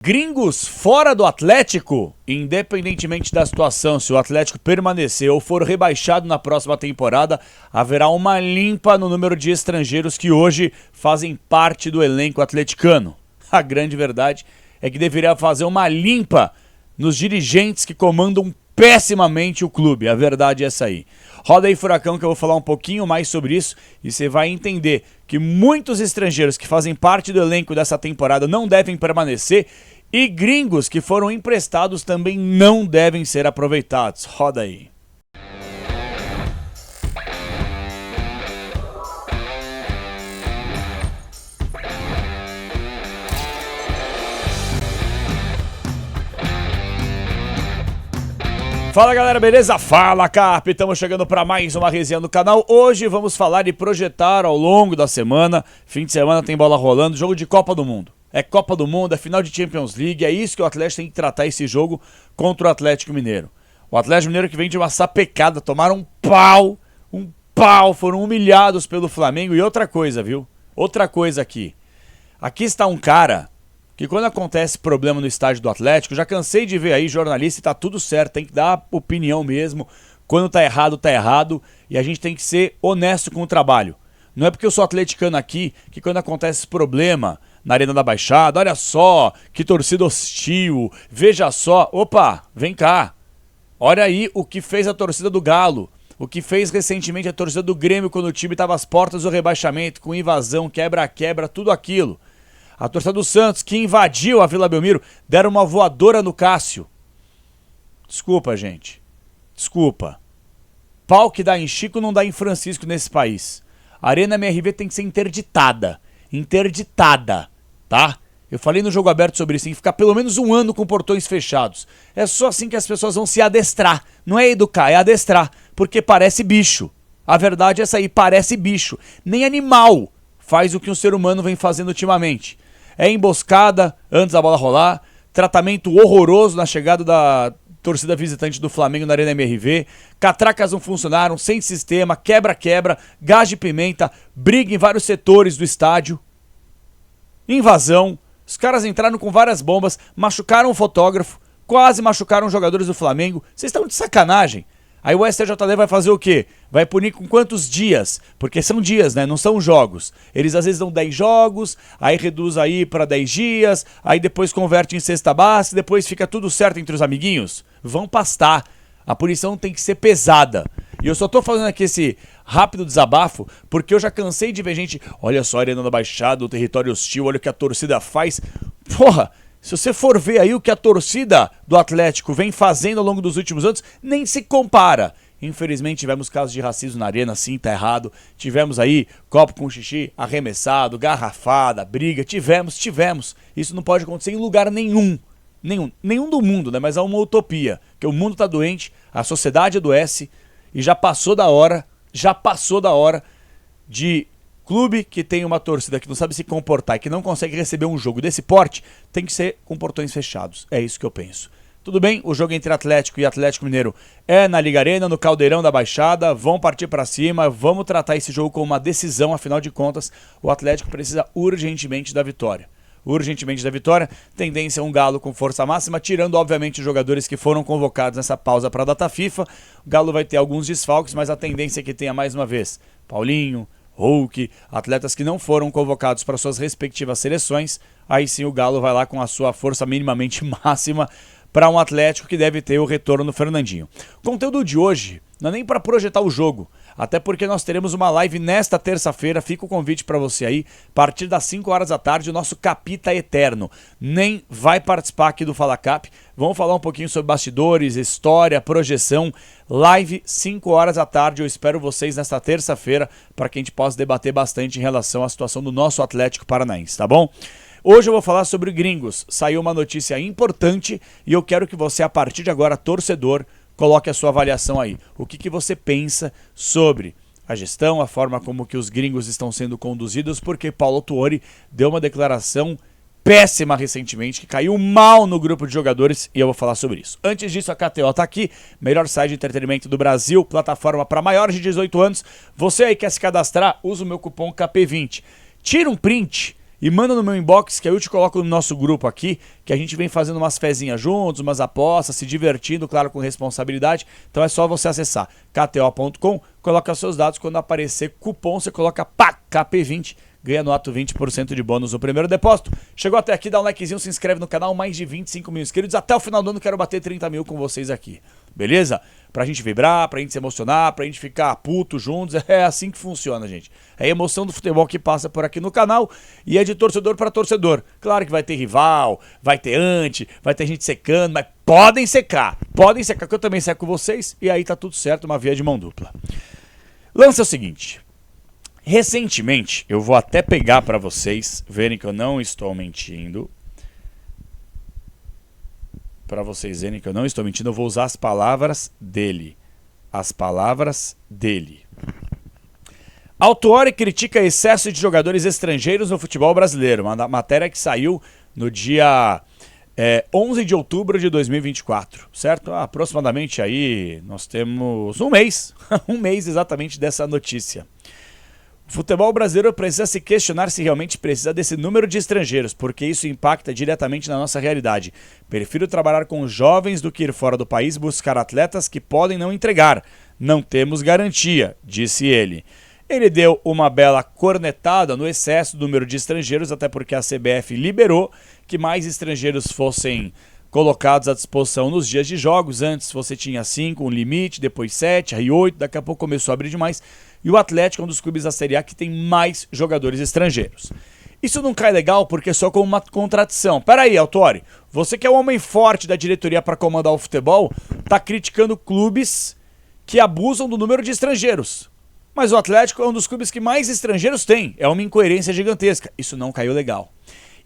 Gringos fora do Atlético, independentemente da situação, se o Atlético permanecer ou for rebaixado na próxima temporada, haverá uma limpa no número de estrangeiros que hoje fazem parte do elenco atleticano. A grande verdade é que deveria fazer uma limpa nos dirigentes que comandam pessimamente o clube. A verdade é essa aí. Roda aí, Furacão, que eu vou falar um pouquinho mais sobre isso e você vai entender que muitos estrangeiros que fazem parte do elenco dessa temporada não devem permanecer e gringos que foram emprestados também não devem ser aproveitados. Roda aí. Fala galera, beleza? Fala Carp, estamos chegando para mais uma resenha no canal. Hoje vamos falar e projetar ao longo da semana. Fim de semana tem bola rolando, jogo de Copa do Mundo. É Copa do Mundo, é final de Champions League, é isso que o Atlético tem que tratar esse jogo contra o Atlético Mineiro. O Atlético Mineiro que vem de uma sapecada, tomaram um pau, foram humilhados pelo Flamengo. E outra coisa, viu? Outra coisa aqui. Aqui está um cara que quando acontece problema no estádio do Atlético, já cansei de ver aí jornalista e tá tudo certo, tem que dar opinião mesmo. Quando tá errado e a gente tem que ser honesto com o trabalho. Não é porque eu sou atleticano aqui que quando acontece problema na Arena da Baixada, olha só, que torcida hostil, veja só, opa, vem cá. Olha aí o que fez a torcida do Galo, o que fez recentemente a torcida do Grêmio quando o time estava às portas do rebaixamento, com invasão, quebra-quebra, tudo aquilo. A torcida do Santos, que invadiu a Vila Belmiro, deram uma voadora no Cássio. Desculpa, gente. Desculpa. Pau que dá em Chico não dá em Francisco nesse país. A Arena MRV tem que ser interditada. Interditada, tá? Eu falei no jogo aberto sobre isso, tem que ficar pelo menos um ano com portões fechados. É só assim que as pessoas vão se adestrar. Não é educar, é adestrar. Porque parece bicho. A verdade é essa aí, parece bicho. Nem animal faz o que um ser humano vem fazendo ultimamente. É emboscada antes da bola rolar, tratamento horroroso na chegada da torcida visitante do Flamengo na Arena MRV, catracas não funcionaram, sem sistema, quebra-quebra, gás de pimenta, briga em vários setores do estádio, invasão, os caras entraram com várias bombas, machucaram o fotógrafo, quase machucaram os jogadores do Flamengo. Vocês estão de sacanagem. Aí o STJD vai fazer o quê? Vai punir com quantos dias? Porque são dias, né? Não são jogos. Eles às vezes dão 10 jogos, aí reduz aí para 10 dias, aí depois converte em cesta básica, depois fica tudo certo entre os amiguinhos. Vão pastar. A punição tem que ser pesada. E eu só tô fazendo aqui esse rápido desabafo porque eu já cansei de ver gente, olha só a Arena da Baixada, o território hostil, olha o que a torcida faz. Porra! Se você for ver aí o que a torcida do Atlético vem fazendo ao longo dos últimos anos, nem se compara. Infelizmente tivemos casos de racismo na arena, sim, tá errado. Tivemos aí copo com xixi arremessado, garrafada, briga, tivemos. Isso não pode acontecer em lugar nenhum do mundo, né? Mas é uma utopia, que o mundo tá doente, a sociedade adoece e já passou da hora de clube que tem uma torcida que não sabe se comportar e que não consegue receber um jogo desse porte, tem que ser com portões fechados. É isso que eu penso. Tudo bem, o jogo entre Atlético e Atlético Mineiro é na Liga Arena, no Caldeirão da Baixada, vão partir pra cima, vamos tratar esse jogo como uma decisão, afinal de contas, o Atlético precisa urgentemente da vitória. Tendência a um Galo com força máxima, tirando obviamente os jogadores que foram convocados nessa pausa para a data FIFA. O Galo vai ter alguns desfalques, mas a tendência é que tenha mais uma vez Paulinho, Hulk, atletas que não foram convocados para suas respectivas seleções. Aí sim o Galo vai lá com a sua força minimamente máxima para um Atlético que deve ter o retorno do Fernandinho. O conteúdo de hoje não é nem para projetar o jogo, até porque nós teremos uma live nesta terça-feira, fica o convite para você aí, a partir das 5 horas da tarde, o nosso Capita Eterno. Nem vai participar aqui do Fala Cap, vamos falar um pouquinho sobre bastidores, história, projeção, live 5 horas da tarde, eu espero vocês nesta terça-feira, para que a gente possa debater bastante em relação à situação do nosso Atlético Paranaense, tá bom? Hoje eu vou falar sobre gringos, saiu uma notícia importante e eu quero que você, a partir de agora, torcedor, coloque a sua avaliação aí. O que você pensa sobre a gestão, a forma como que os gringos estão sendo conduzidos, porque Paulo Tuori deu uma declaração péssima recentemente, que caiu mal no grupo de jogadores, e eu vou falar sobre isso. Antes disso, a KTO tá aqui, melhor site de entretenimento do Brasil, plataforma para maiores de 18 anos. Você aí quer se cadastrar, usa o meu cupom KP20. Tira um print e manda no meu inbox, que aí eu te coloco no nosso grupo aqui, que a gente vem fazendo umas fezinhas juntos, umas apostas, se divertindo, claro, com responsabilidade. Então é só você acessar kto.com, coloca seus dados, quando aparecer cupom, você coloca pá, KP20, ganha no ato 20% de bônus no primeiro depósito. Chegou até aqui, dá um likezinho, se inscreve no canal, mais de 25 mil inscritos. Até o final do ano quero bater 30 mil com vocês aqui, beleza? Pra gente vibrar, pra gente se emocionar, pra gente ficar puto juntos, é assim que funciona, gente. É a emoção do futebol que passa por aqui no canal e é de torcedor pra torcedor. Claro que vai ter rival, vai ter vai ter gente secando, mas podem secar, que eu também seco vocês e aí tá tudo certo, uma via de mão dupla. Lance é o seguinte, recentemente, eu vou até pegar pra vocês verem que eu não estou mentindo. Para vocês verem que eu não estou mentindo, eu vou usar as palavras dele. As palavras dele. Autuori critica excesso de jogadores estrangeiros no futebol brasileiro. Uma matéria que saiu no dia 11 de outubro de 2024, certo? Aproximadamente aí nós temos um mês. Um mês exatamente dessa notícia. O futebol brasileiro precisa se questionar se realmente precisa desse número de estrangeiros, porque isso impacta diretamente na nossa realidade. Prefiro trabalhar com jovens do que ir fora do país buscar atletas que podem não entregar. Não temos garantia, disse ele. Ele deu uma bela cornetada no excesso do número de estrangeiros, até porque a CBF liberou que mais estrangeiros fossem colocados à disposição nos dias de jogos. Antes você tinha 5, um limite, depois 7, aí 8, daqui a pouco começou a abrir demais. E o Atlético é um dos clubes da Série A que tem mais jogadores estrangeiros. Isso não cai legal porque é só como uma contradição. Peraí, Autuori, você que é o homem forte da diretoria para comandar o futebol, tá criticando clubes que abusam do número de estrangeiros. Mas o Atlético é um dos clubes que mais estrangeiros tem. É uma incoerência gigantesca. Isso não caiu legal.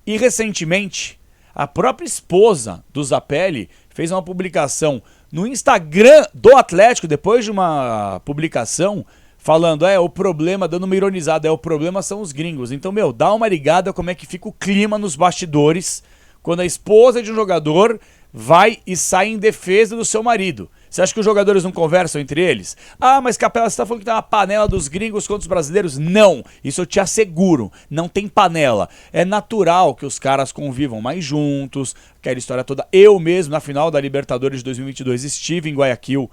E recentemente, a própria esposa do Zapelli fez uma publicação no Instagram do Atlético, depois de uma publicação falando, o problema, dando uma ironizada, o problema são os gringos. Então, dá uma ligada como é que fica o clima nos bastidores quando a esposa de um jogador vai e sai em defesa do seu marido. Você acha que os jogadores não conversam entre eles? Ah, mas Capela, você tá falando que tem uma panela dos gringos contra os brasileiros? Não, isso eu te asseguro, não tem panela. É natural que os caras convivam mais juntos, aquela história toda. Eu mesmo, na final da Libertadores de 2022, estive em Guayaquil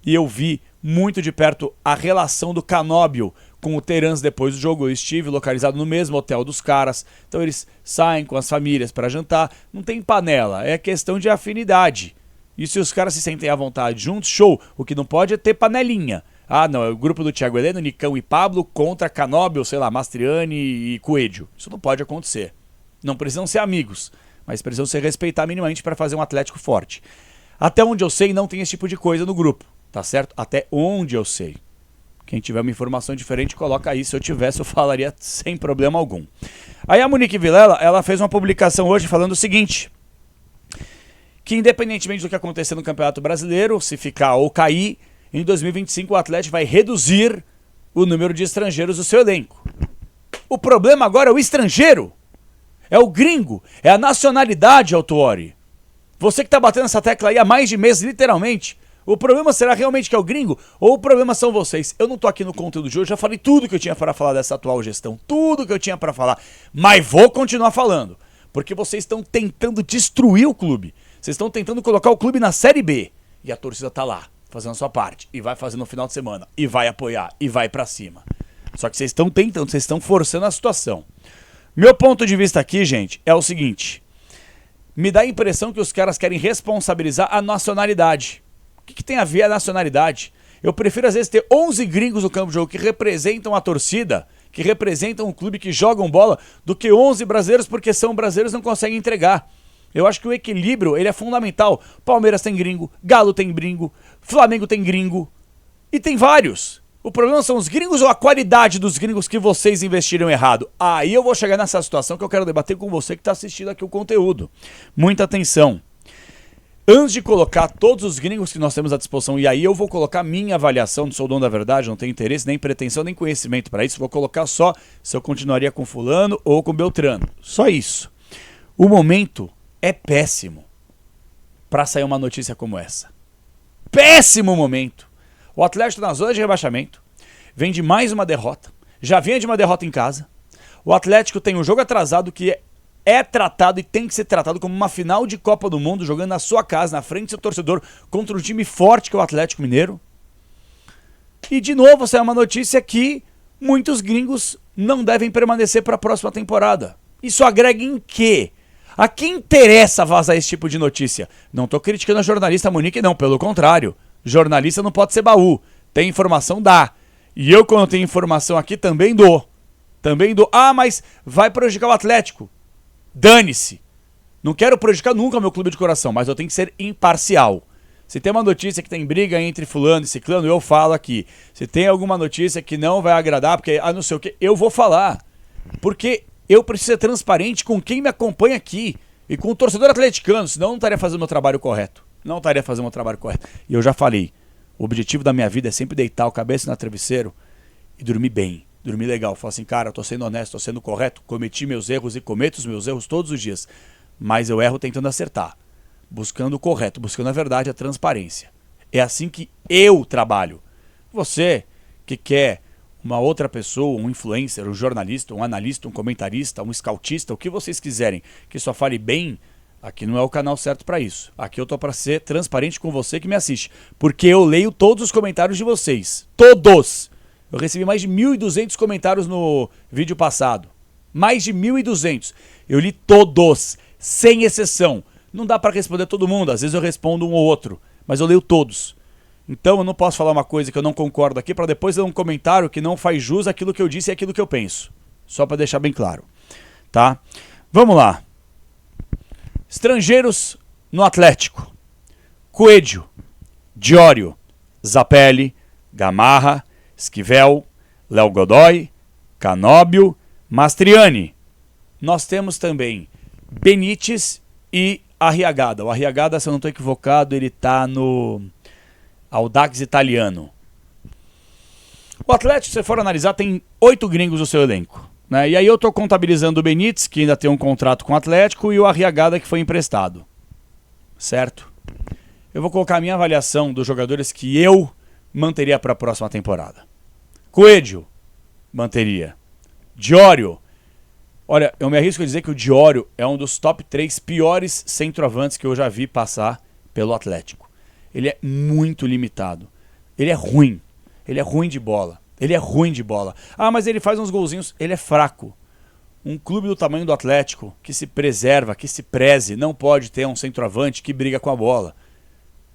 e eu vi muito de perto a relação do Canóbio com o Terans depois do jogo. Eu estive localizado no mesmo hotel dos caras, então eles saem com as famílias para jantar. Não tem panela, é questão de afinidade. E se os caras se sentem à vontade juntos, show. O que não pode é ter panelinha. Ah, não, é o grupo do Thiago Heleno, Nicão e Pablo contra Canóbio, sei lá, Mastriani e Coelho. Isso não pode acontecer. Não precisam ser amigos, mas precisam se respeitar minimamente para fazer um Atlético forte. Até onde eu sei, não tem esse tipo de coisa no grupo. Tá certo? Até onde eu sei. Quem tiver uma informação diferente, coloca aí. Se eu tivesse, eu falaria sem problema algum. Aí a Monique Vilela, ela fez uma publicação hoje falando o seguinte, que independentemente do que acontecer no Campeonato Brasileiro, se ficar ou cair, em 2025 o Atlético vai reduzir o número de estrangeiros do seu elenco. O problema agora é o estrangeiro. É o gringo. É a nacionalidade, Autuori. Você que tá batendo essa tecla aí há mais de mês, literalmente. O problema será realmente que é o gringo ou o problema são vocês? Eu não tô aqui no conteúdo de hoje, já falei tudo que eu tinha para falar dessa atual gestão, tudo que eu tinha para falar, mas vou continuar falando, porque vocês estão tentando destruir o clube, vocês estão tentando colocar o clube na Série B, e a torcida tá lá, fazendo a sua parte, e vai fazer no final de semana, e vai apoiar, e vai para cima. Só que vocês estão tentando, vocês estão forçando a situação. Meu ponto de vista aqui, gente, é o seguinte, me dá a impressão que os caras querem responsabilizar a nacionalidade. O que tem a ver a nacionalidade? Eu prefiro às vezes ter 11 gringos no campo de jogo que representam a torcida, que representam um clube, que jogam bola, do que 11 brasileiros, porque são brasileiros e não conseguem entregar. Eu acho que o equilíbrio ele é fundamental. Palmeiras tem gringo, Galo tem gringo, Flamengo tem gringo e tem vários. O problema são os gringos ou a qualidade dos gringos que vocês investiram errado? Aí eu vou chegar nessa situação que eu quero debater com você que está assistindo aqui o conteúdo. Muita atenção. Antes de colocar todos os gringos que nós temos à disposição, e aí eu vou colocar minha avaliação, não sou o dono da verdade, não tenho interesse, nem pretensão, nem conhecimento para isso, vou colocar só se eu continuaria com fulano ou com Beltrano. Só isso. O momento é péssimo para sair uma notícia como essa. Péssimo momento. O Atlético na zona de rebaixamento, vem de mais uma derrota, já vinha de uma derrota em casa. O Atlético tem um jogo atrasado que é tratado e tem que ser tratado como uma final de Copa do Mundo, jogando na sua casa, na frente do seu torcedor, contra um time forte que é o Atlético Mineiro. E de novo saiu uma notícia que muitos gringos não devem permanecer para a próxima temporada. Isso agrega em quê? A quem interessa vazar esse tipo de notícia? Não estou criticando a jornalista Monique, não, pelo contrário. Jornalista não pode ser baú. Tem informação, dá. E eu, quando tenho informação aqui, também dou. Também dou. Ah, mas vai prejudicar o Atlético. Dane-se. Não quero prejudicar nunca o meu clube de coração, mas eu tenho que ser imparcial. Se tem uma notícia que tem briga entre fulano e ciclano, eu falo aqui. Se tem alguma notícia que não vai agradar, porque não sei o que, eu vou falar. Porque eu preciso ser transparente com quem me acompanha aqui. E com o torcedor atleticano, senão eu não estaria fazendo o meu trabalho correto. Não estaria fazendo o meu trabalho correto. E eu já falei, o objetivo da minha vida é sempre deitar a cabeça no travesseiro e dormir bem. Dormir legal. Falar assim, cara, eu tô sendo honesto, tô sendo correto, cometi meus erros e cometo os meus erros todos os dias. Mas eu erro tentando acertar. Buscando o correto, buscando a verdade, a transparência. É assim que eu trabalho. Você que quer uma outra pessoa, um influencer, um jornalista, um analista, um comentarista, um scoutista, o que vocês quiserem, que só fale bem, aqui não é o canal certo para isso. Aqui eu tô para ser transparente com você que me assiste. Porque eu leio todos os comentários de vocês. Todos! Eu recebi mais de 1.200 comentários no vídeo passado. Mais de 1.200. Eu li todos, sem exceção. Não dá para responder todo mundo, às vezes eu respondo um ou outro, mas eu leio todos. Então eu não posso falar uma coisa que eu não concordo aqui para depois ler um comentário que não faz jus àquilo que eu disse e àquilo que eu penso. Só para deixar bem claro, tá? Vamos lá. Estrangeiros no Atlético. Coelho, Diório, Zapelli, Gamarra, Esquivel, Léo Godoy, Canóbio, Mastriani. Nós temos também Benítez e Arriagada. O Arriagada, se eu não estou equivocado, ele está no Audax Italiano. O Atlético, se você for analisar, tem 8 gringos no seu elenco. Né? E aí eu estou contabilizando o Benítez, que ainda tem um contrato com o Atlético, e o Arriagada, que foi emprestado. Certo? Eu vou colocar a minha avaliação dos jogadores que eu manteria para a próxima temporada. Coelho, manteria. Diório. Olha, eu me arrisco a dizer que o Diório é um dos top 3 piores centroavantes que eu já vi passar pelo Atlético. Ele é muito limitado. Ele é ruim. Ele é ruim de bola. Ele é ruim de bola. Ah, mas ele faz uns golzinhos. Ele é fraco. Um clube do tamanho do Atlético, que se preserva, que se preze, não pode ter um centroavante que briga com a bola.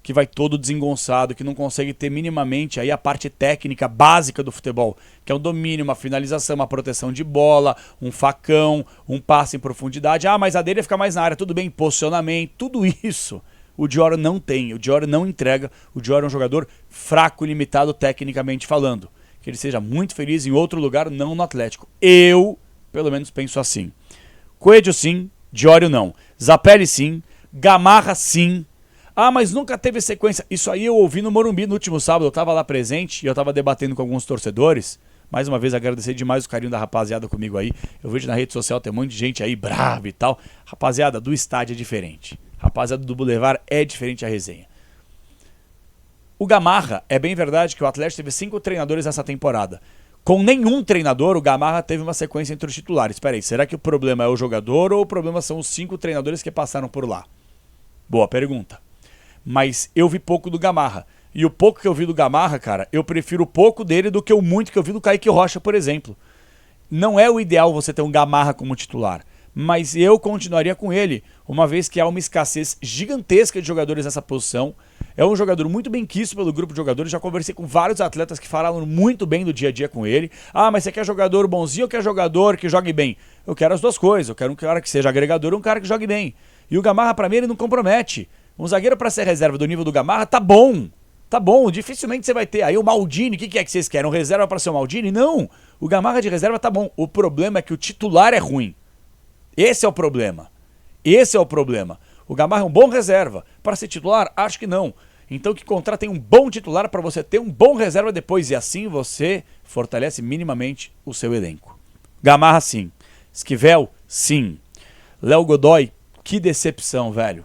Que vai todo desengonçado, que não consegue ter minimamente aí a parte técnica básica do futebol, que é um domínio, uma finalização, uma proteção de bola, um facão, um passe em profundidade. Ah, mas a dele fica mais na área, tudo bem, posicionamento, tudo isso o Diório não tem, o Diório não entrega, o Diório é um jogador fraco e limitado tecnicamente falando. Que ele seja muito feliz em outro lugar, não no Atlético. Eu, pelo menos, penso assim. Coelho sim, Diório não. Zapelli sim, Gamarra sim. Ah, mas nunca teve sequência. Isso aí eu ouvi no Morumbi no último sábado. Eu estava lá presente e eu estava debatendo com alguns torcedores. Mais uma vez, agradecer demais o carinho da rapaziada comigo aí. Eu vejo na rede social, tem um monte de gente aí brava e tal. Rapaziada, do estádio é diferente. Rapaziada do Boulevard é diferente a resenha. O Gamarra, é bem verdade que o Atlético teve 5 treinadores nessa temporada. Com nenhum treinador, o Gamarra teve uma sequência entre os titulares. Espera aí, será que o problema é o jogador ou o problema são os 5 treinadores que passaram por lá? Boa pergunta. Mas eu vi pouco do Gamarra. E o pouco que eu vi do Gamarra, cara, eu prefiro o pouco dele do que o muito que eu vi do Kaique Rocha, por exemplo. Não é o ideal você ter um Gamarra como titular, mas eu continuaria com ele, uma vez que há uma escassez gigantesca de jogadores nessa posição. É um jogador muito bem quisto pelo grupo de jogadores, já conversei com vários atletas que falaram muito bem do dia a dia com ele. Ah, mas você quer jogador bonzinho ou quer jogador que jogue bem? Eu quero as duas coisas, eu quero um cara que seja agregador e um cara que jogue bem. E o Gamarra, pra mim, ele não compromete. Um zagueiro para ser reserva do nível do Gamarra, tá bom. Tá bom, dificilmente você vai ter. Aí o Maldini, o que é que vocês querem? Um reserva para ser o Maldini? Não, o Gamarra de reserva tá bom. O problema é que o titular é ruim. Esse é o problema. Esse é o problema. O Gamarra é um bom reserva. Para ser titular, acho que não. Então que contratem um bom titular para você ter um bom reserva depois. E assim você fortalece minimamente o seu elenco. Gamarra, sim. Esquivel, sim. Léo Godoy, que decepção, velho.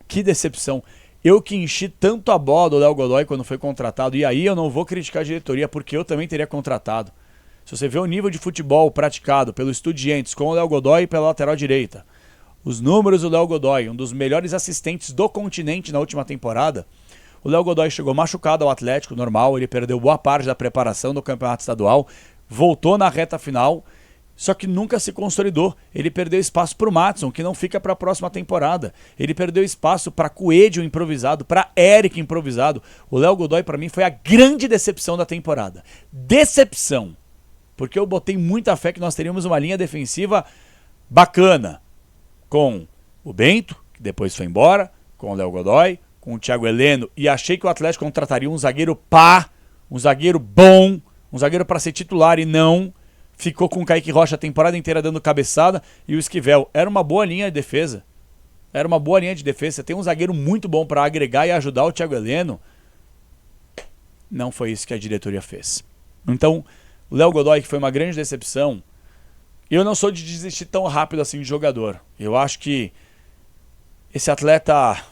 Que decepção. Eu que enchi tanto a bola do Léo Godoy quando foi contratado. E aí eu não vou criticar a diretoria, porque eu também teria contratado. Se você vê o nível de futebol praticado pelo Estudiantes com o Léo Godoy pela lateral direita, os números do Léo Godoy, um dos melhores assistentes do continente na última temporada, o Léo Godoy chegou machucado ao Atlético, normal, ele perdeu boa parte da preparação do campeonato estadual, voltou na reta final, só que nunca se consolidou. Ele perdeu espaço para o Maatson, que não fica para a próxima temporada. Ele perdeu espaço para Coelho improvisado, para Eric improvisado. O Léo Godoy, para mim, foi a grande decepção da temporada. Decepção. Porque eu botei muita fé que nós teríamos uma linha defensiva bacana. Com o Bento, que depois foi embora, com o Léo Godoy, com o Thiago Heleno. E achei que o Atlético contrataria um zagueiro um zagueiro bom, um zagueiro para ser titular e não... Ficou com o Kaique Rocha a temporada inteira dando cabeçada e o Esquivel. Era uma boa linha de defesa. Era uma boa linha de defesa. Você tem um zagueiro muito bom para agregar e ajudar o Thiago Heleno. Não foi isso que a diretoria fez. Então, o Léo Godoy, que foi uma grande decepção, eu não sou de desistir tão rápido assim de jogador. Eu acho que esse atleta...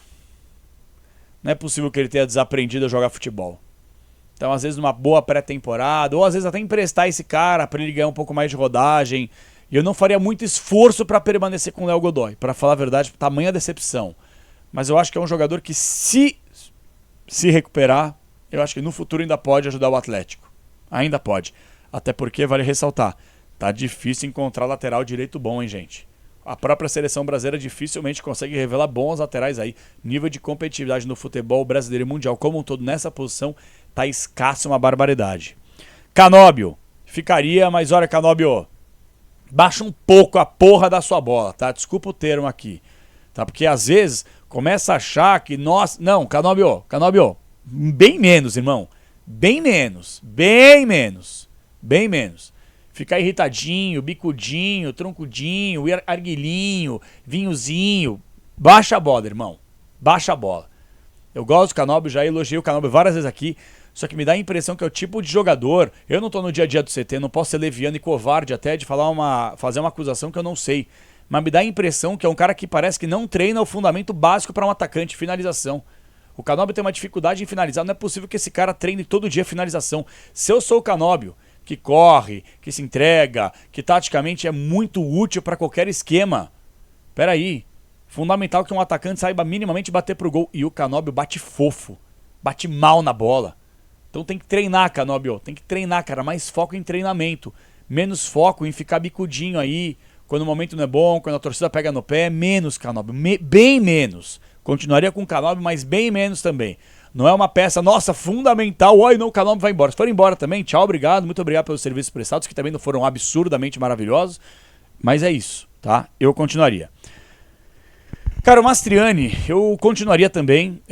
Não é possível que ele tenha desaprendido a jogar futebol. Então, às vezes, numa boa pré-temporada, ou às vezes até emprestar esse cara para ele ganhar um pouco mais de rodagem. E eu não faria muito esforço para permanecer com o Léo Godoy, para falar a verdade, tamanha decepção. Mas eu acho que é um jogador que, se recuperar, eu acho que no futuro ainda pode ajudar o Atlético. Ainda pode. Até porque, vale ressaltar, tá difícil encontrar lateral direito bom, hein, gente? A própria seleção brasileira dificilmente consegue revelar bons laterais aí. Nível de competitividade no futebol brasileiro e mundial como um todo nessa posição tá escasso, uma barbaridade. Canóbio, ficaria, mas olha, Canóbio, baixa um pouco a porra da sua bola, tá? Desculpa o termo aqui, tá? Porque às vezes começa a achar que nós... Não, Canóbio, bem menos, irmão. Bem menos. Ficar irritadinho, bicudinho, troncudinho, arguilhinho, vinhozinho. Baixa a bola, irmão. Baixa a bola. Eu gosto do Canóbio, já elogiei o Canóbio várias vezes aqui, só que me dá a impressão que é o tipo de jogador... Eu não tô no dia a dia do CT, não posso ser leviano e covarde até de fazer uma acusação que eu não sei. Mas me dá a impressão que é um cara que parece que não treina o fundamento básico para um atacante, finalização. O Canóbio tem uma dificuldade em finalizar, não é possível que esse cara treine todo dia finalização. Se eu sou o Canóbio, que corre, que se entrega, que taticamente é muito útil para qualquer esquema. Peraí, fundamental que um atacante saiba minimamente bater pro gol. E o Canóbio bate fofo, bate mal na bola. Então tem que treinar, Canóbio, tem que treinar, cara. Mais foco em treinamento, menos foco em ficar bicudinho aí, quando o momento não é bom, quando a torcida pega no pé. Menos, Canóbio, bem menos. Continuaria com o Canóbio, mas bem menos também. Não é uma peça, nossa, fundamental. Oi, não, o Canóbio vai embora. Se for embora também, tchau, obrigado. Muito obrigado pelos serviços prestados, que também não foram absurdamente maravilhosos. Mas é isso, tá? Eu continuaria. Cara, o Mastriani, eu continuaria também.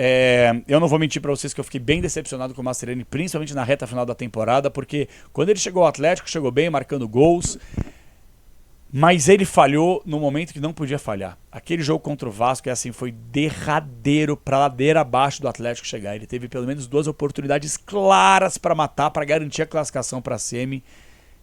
Eu não vou mentir pra vocês que eu fiquei bem decepcionado com o Mastriani, principalmente na reta final da temporada, porque quando ele chegou ao Atlético, chegou bem, marcando gols. Mas ele falhou no momento que não podia falhar. Aquele jogo contra o Vasco foi derradeiro para ladeira abaixo do Atlético chegar. Ele teve pelo menos 2 oportunidades claras para matar, para garantir a classificação para a semi,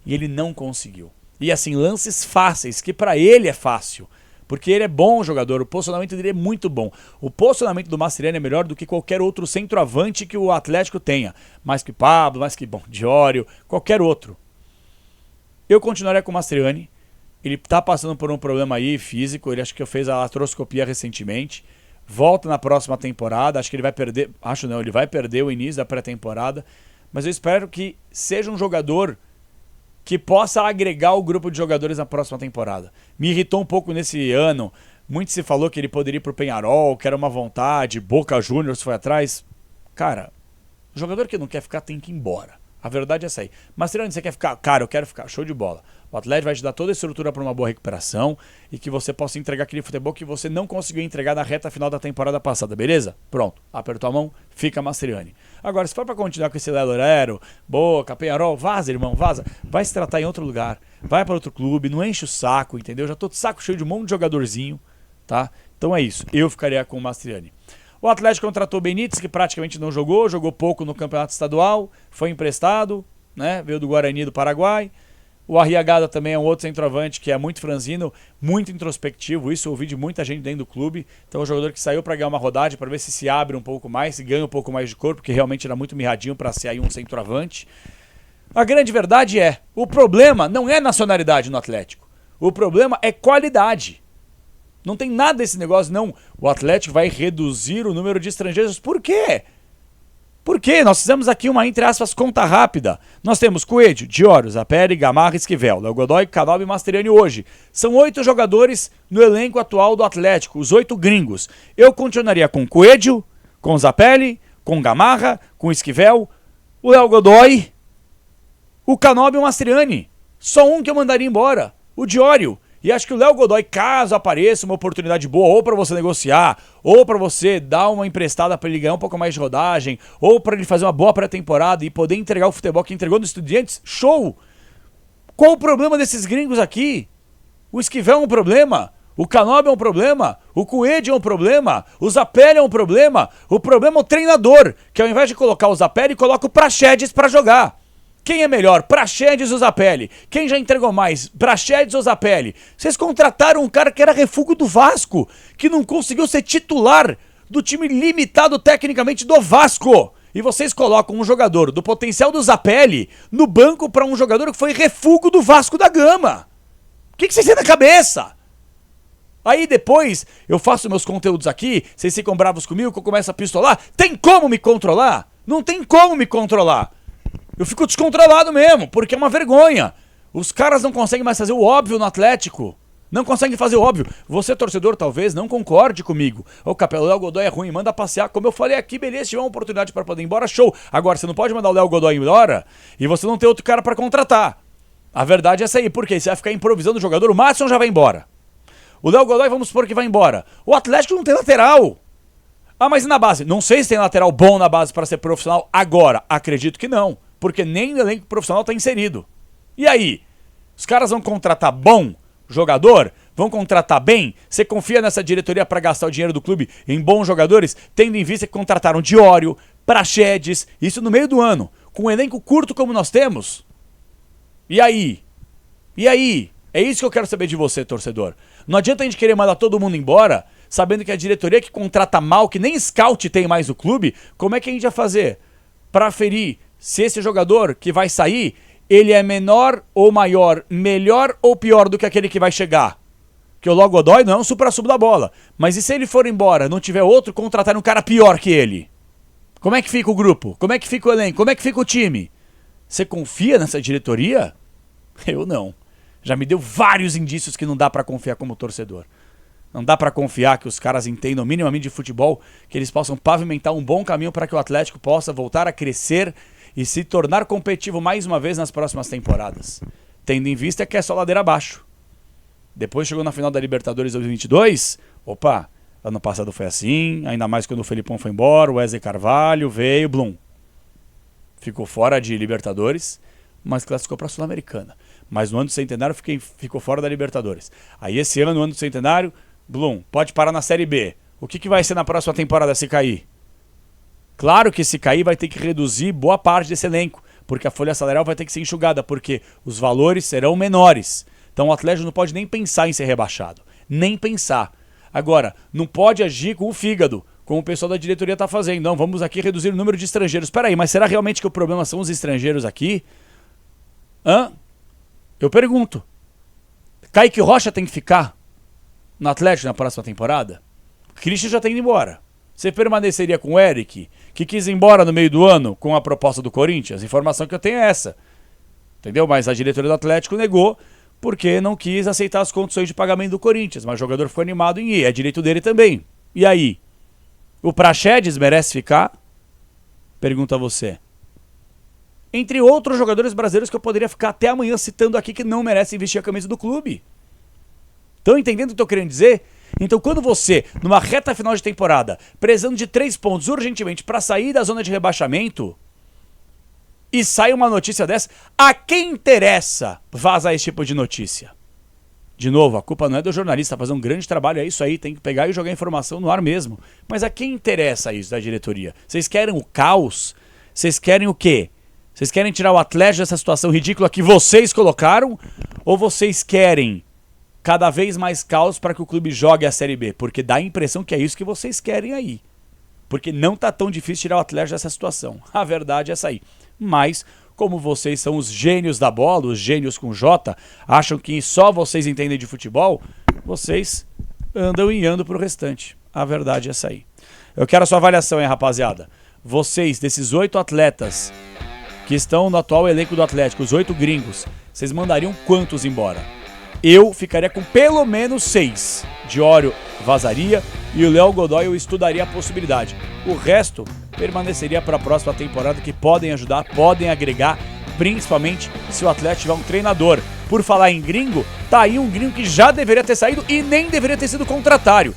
e ele não conseguiu. E assim, lances fáceis, que para ele é fácil, porque ele é bom jogador, o posicionamento dele é muito bom. O posicionamento do Mastriani é melhor do que qualquer outro centroavante que o Atlético tenha. Mais que Pablo, mais que Diório, qualquer outro. Eu continuaria com o Mastriani. Ele tá passando por um problema aí físico, ele acho que fez a artroscopia recentemente, volta na próxima temporada, acho que ele vai perder, ele vai perder o início da pré-temporada, mas eu espero que seja um jogador que possa agregar o grupo de jogadores na próxima temporada. Me irritou um pouco nesse ano, muito se falou que ele poderia ir pro Peñarol, que era uma vontade, Boca Juniors foi atrás. Cara, o jogador que não quer ficar tem que ir embora. A verdade é essa aí. Mastriani, você quer ficar? Cara, eu quero ficar. Show de bola. O Atlético vai te dar toda a estrutura para uma boa recuperação e que você possa entregar aquele futebol que você não conseguiu entregar na reta final da temporada passada, beleza? Pronto. Apertou a mão, fica Mastriani. Agora, se for para continuar com esse Lelorero, Boca, Peñarol, vaza, irmão, vaza. Vai se tratar em outro lugar. Vai para outro clube, não enche o saco, entendeu? Já tô de saco cheio de um monte de jogadorzinho, tá? Então é isso. Eu ficaria com o Mastriani. O Atlético contratou o Benítez, que praticamente não jogou pouco no campeonato estadual, foi emprestado, né? Veio do Guarani do Paraguai. O Arriagada também é um outro centroavante que é muito franzino, muito introspectivo, isso eu ouvi de muita gente dentro do clube. Então é um jogador que saiu para ganhar uma rodagem, para ver se abre um pouco mais, se ganha um pouco mais de corpo, porque realmente era muito mirradinho para ser aí um centroavante. A grande verdade é, o problema não é nacionalidade no Atlético. O problema é qualidade. Não tem nada desse negócio, não. O Atlético vai reduzir o número de estrangeiros. Por quê? Por quê? Nós fizemos aqui uma, entre aspas, conta rápida. Nós temos Coelho, Diório, Zapelli, Gamarra, Esquivel, Léo Godoy, Canóbio e Masteriani hoje. São 8 jogadores no elenco atual do Atlético, os 8 gringos. Eu continuaria com Coelho, com Zapelli, com Gamarra, com Esquivel, o Léo Godoy, o Canóbio e o Masteriani. Só um que eu mandaria embora, o Diório. E acho que o Léo Godoy, caso apareça uma oportunidade boa, ou para você negociar, ou para você dar uma emprestada para ele ganhar um pouco mais de rodagem, ou para ele fazer uma boa pré-temporada e poder entregar o futebol que entregou no Estudiantes, show! Qual o problema desses gringos aqui? O Esquivel é um problema, o Canóbio é um problema, o Coelho é um problema, o Zapelli é um problema. O problema é o treinador, que ao invés de colocar o Zapelli, coloca o Praxedes para jogar. Quem é melhor, Praxedes ou Zapelli? Quem já entregou mais, Praxedes ou Zapelli? Vocês contrataram um cara que era refúgio do Vasco, que não conseguiu ser titular do time limitado tecnicamente do Vasco. E vocês colocam um jogador do potencial do Zapelli no banco para um jogador que foi refúgio do Vasco da Gama. O que vocês têm na cabeça? Aí depois eu faço meus conteúdos aqui, vocês ficam bravos comigo que eu começo a pistolar. Tem como me controlar? Não tem como me controlar. Eu fico descontrolado mesmo, porque é uma vergonha. Os caras não conseguem mais fazer o óbvio no Atlético. Não conseguem fazer o óbvio. Você, torcedor, talvez não concorde comigo. O Capelo, o Léo Godoy é ruim, manda passear. Como eu falei aqui, beleza, se tiver uma oportunidade para poder ir embora, show. Agora, você não pode mandar o Léo Godoy embora e você não tem outro cara para contratar. A verdade é essa aí, porque você vai ficar improvisando o jogador, o Márcio já vai embora. O Léo Godoy, vamos supor que vai embora. O Atlético não tem lateral. Ah, mas e na base? Não sei se tem lateral bom na base para ser profissional agora. Acredito que não. Porque nem o elenco profissional está inserido. E aí? Os caras vão contratar bom jogador? Vão contratar bem? Você confia nessa diretoria para gastar o dinheiro do clube em bons jogadores? Tendo em vista que contrataram Diório, Praxedes, isso no meio do ano. Com um elenco curto como nós temos? E aí? E aí? É isso que eu quero saber de você, torcedor. Não adianta a gente querer mandar todo mundo embora, sabendo que a diretoria que contrata mal, que nem scout tem mais no clube, como é que a gente vai fazer para aferir se esse jogador que vai sair, ele é menor ou maior, melhor ou pior do que aquele que vai chegar? Que o Léo Godoy não é um supra-sumo da bola. Mas e se ele for embora, não tiver outro, contratar um cara pior que ele? Como é que fica o grupo? Como é que fica o elenco? Como é que fica o time? Você confia nessa diretoria? Eu não. Já me deu vários indícios que não dá pra confiar como torcedor. Não dá pra confiar que os caras entendam minimamente de futebol, que eles possam pavimentar um bom caminho para que o Atlético possa voltar a crescer e se tornar competitivo mais uma vez nas próximas temporadas. Tendo em vista que é só ladeira abaixo. Depois chegou na final da Libertadores 2022, opa, ano passado foi assim, ainda mais quando o Felipão foi embora, o Wesley Carvalho veio, blum. Ficou fora de Libertadores, mas classificou para a Sul-Americana. Mas no ano do Centenário ficou fora da Libertadores. Aí esse ano, no ano do Centenário, blum, pode parar na Série B. O que vai ser na próxima temporada se cair? Claro que se cair vai ter que reduzir boa parte desse elenco, porque a folha salarial vai ter que ser enxugada, porque os valores serão menores. Então o Atlético não pode nem pensar em ser rebaixado. Nem pensar. Agora, não pode agir com o fígado, como o pessoal da diretoria está fazendo. Não, vamos aqui reduzir o número de estrangeiros. Espera aí, mas será realmente que o problema são os estrangeiros aqui? Eu pergunto. Kaique Rocha tem que ficar no Atlético na próxima temporada? Christian já tem ido embora. Você permaneceria com o Eric, que quis ir embora no meio do ano com a proposta do Corinthians? A informação que eu tenho é essa. Entendeu? Mas a diretoria do Atlético negou porque não quis aceitar as condições de pagamento do Corinthians. Mas o jogador ficou animado em ir. É direito dele também. E aí? O Praxedes merece ficar? Pergunta a você. Entre outros jogadores brasileiros que eu poderia ficar até amanhã citando aqui que não merecem vestir a camisa do clube. Estão entendendo o que eu estou querendo dizer? Então quando você, numa reta final de temporada, precisando de 3 pontos urgentemente para sair da zona de rebaixamento, e sai uma notícia dessa, a quem interessa vazar esse tipo de notícia? De novo, a culpa não é do jornalista, fazer um grande trabalho, é isso aí, tem que pegar e jogar informação no ar mesmo. Mas a quem interessa isso da diretoria? Vocês querem o caos? Vocês querem o quê? Vocês querem tirar o Atlético dessa situação ridícula que vocês colocaram? Ou vocês querem cada vez mais caos para que o clube jogue a Série B? Porque dá a impressão que é isso que vocês querem aí. porque não tá tão difícil tirar o Atlético dessa situação. A verdade é essa aí. Mas, como vocês são os gênios da bola, os gênios com J, acham que só vocês entendem de futebol, vocês andam e andam pro restante. A verdade é essa aí. Eu quero a sua avaliação, hein, rapaziada. Vocês, desses 8 atletas que estão no atual elenco do Atlético, os 8 gringos, vocês mandariam quantos embora? Eu ficaria com pelo menos 6. Diório vazaria e o Léo Godoy eu estudaria a possibilidade. O resto permaneceria para a próxima temporada, que podem ajudar, podem agregar, principalmente se o Atlético tiver um treinador. Por falar em gringo, tá aí um gringo que já deveria ter saído e nem deveria ter sido contratado.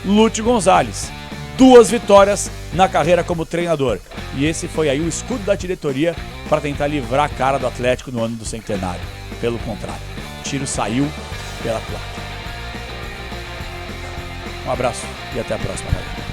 Lúcio Gonzalez. 2 vitórias na carreira como treinador. E esse foi aí o escudo da diretoria para tentar livrar a cara do Atlético no ano do centenário. Pelo contrário, o tiro saiu pela culatra. Um abraço e até a próxima, galera.